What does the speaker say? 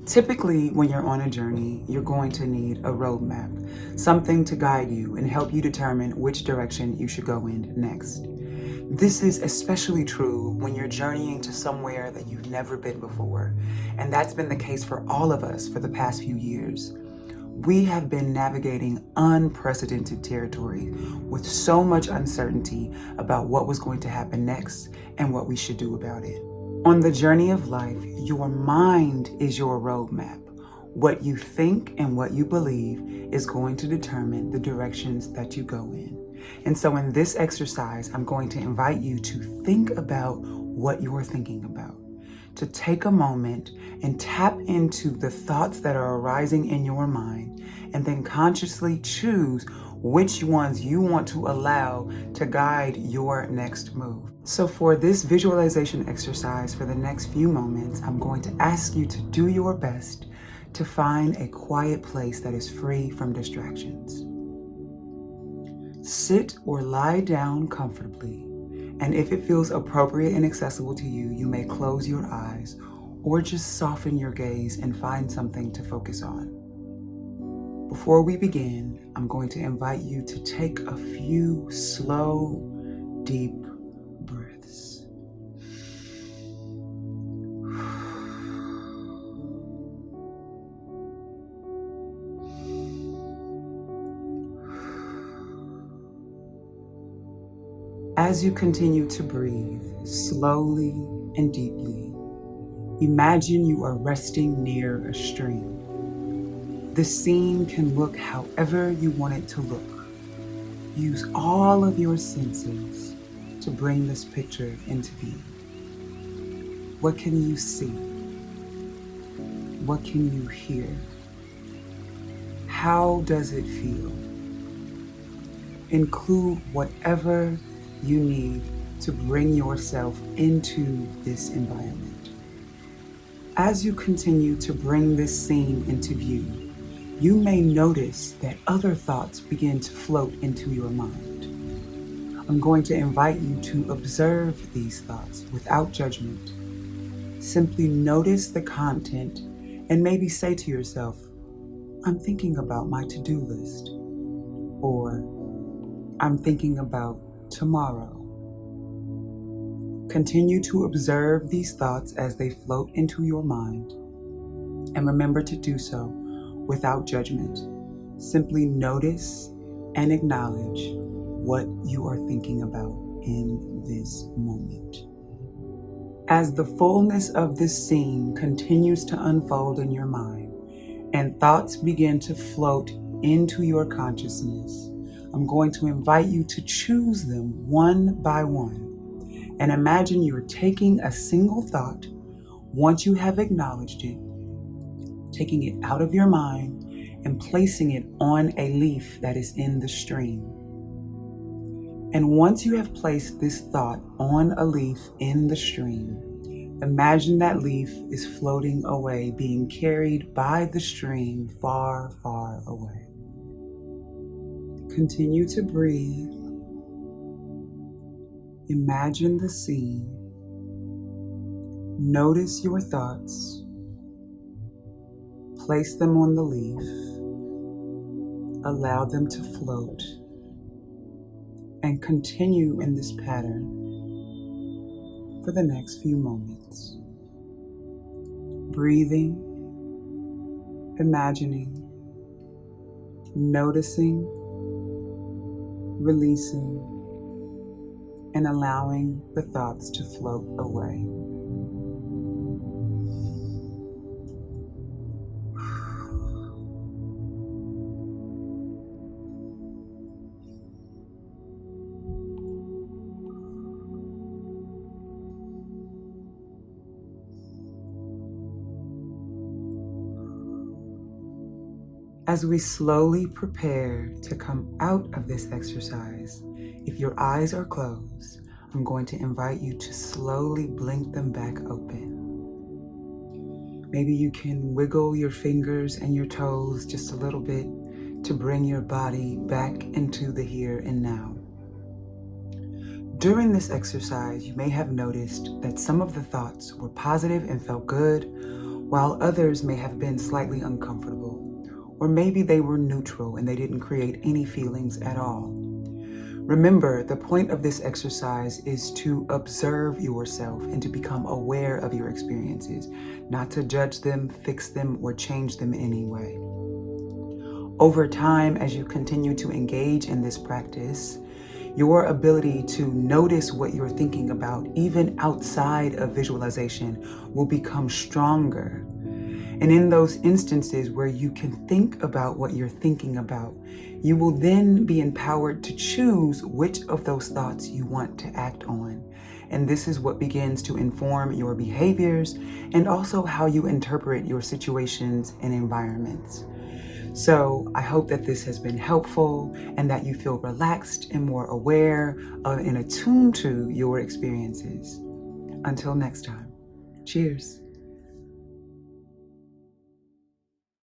Typically, when you're on a journey, you're going to need a roadmap, something to guide you and help you determine which direction you should go in next. This is especially true when you're journeying to somewhere that you've never been before, and that's been the case for all of us for the past few years. We have been navigating unprecedented territory with so much uncertainty about what was going to happen next and what we should do about it. On the journey of life, your mind is your roadmap. What you think and what you believe is going to determine the directions that you go in. And so in this exercise, I'm going to invite you to think about what you're thinking about, to take a moment and tap into the thoughts that are arising in your mind, and then consciously choose which ones you want to allow to guide your next move. So for this visualization exercise for the next few moments, I'm going to ask you to do your best to find a quiet place that is free from distractions. Sit or lie down comfortably, and if it feels appropriate and accessible to you, you may close your eyes or just soften your gaze and find something to focus on. Before we begin, I'm going to invite you to take a few slow, deep breaths. As you continue to breathe slowly and deeply, imagine you are resting near a stream. The scene can look however you want it to look. Use all of your senses to bring this picture into view. What can you see? What can you hear? How does it feel? Include whatever you need to bring yourself into this environment. As you continue to bring this scene into view, you may notice that other thoughts begin to float into your mind. I'm going to invite you to observe these thoughts without judgment. Simply notice the content and maybe say to yourself, I'm thinking about my to-do list, or I'm thinking about tomorrow. Continue to observe these thoughts as they float into your mind, and remember to do so without judgment. Simply notice and acknowledge what you are thinking about in this moment. As the fullness of this scene continues to unfold in your mind and thoughts begin to float into your consciousness, I'm going to invite you to choose them one by one. And imagine you're taking a single thought, once you have acknowledged it, taking it out of your mind and placing it on a leaf that is in the stream. And once you have placed this thought on a leaf in the stream, imagine that leaf is floating away, being carried by the stream far, far away. Continue to breathe. Imagine the scene. Notice your thoughts. Place them on the leaf. Allow them to float. And continue in this pattern for the next few moments. Breathing, imagining, noticing, releasing, and allowing the thoughts to float away. As we slowly prepare to come out of this exercise, if your eyes are closed, I'm going to invite you to slowly blink them back open. Maybe you can wiggle your fingers and your toes just a little bit to bring your body back into the here and now. During this exercise, you may have noticed that some of the thoughts were positive and felt good, while others may have been slightly uncomfortable, or maybe they were neutral and they didn't create any feelings at all. Remember, the point of this exercise is to observe yourself and to become aware of your experiences, not to judge them, fix them, or change them in any way. Over time, as you continue to engage in this practice, your ability to notice what you're thinking about, even outside of visualization, will become stronger. And in those instances where you can think about what you're thinking about, you will then be empowered to choose which of those thoughts you want to act on. And this is what begins to inform your behaviors and also how you interpret your situations and environments. So I hope that this has been helpful and that you feel relaxed and more aware and attuned to your experiences. Until next time, cheers.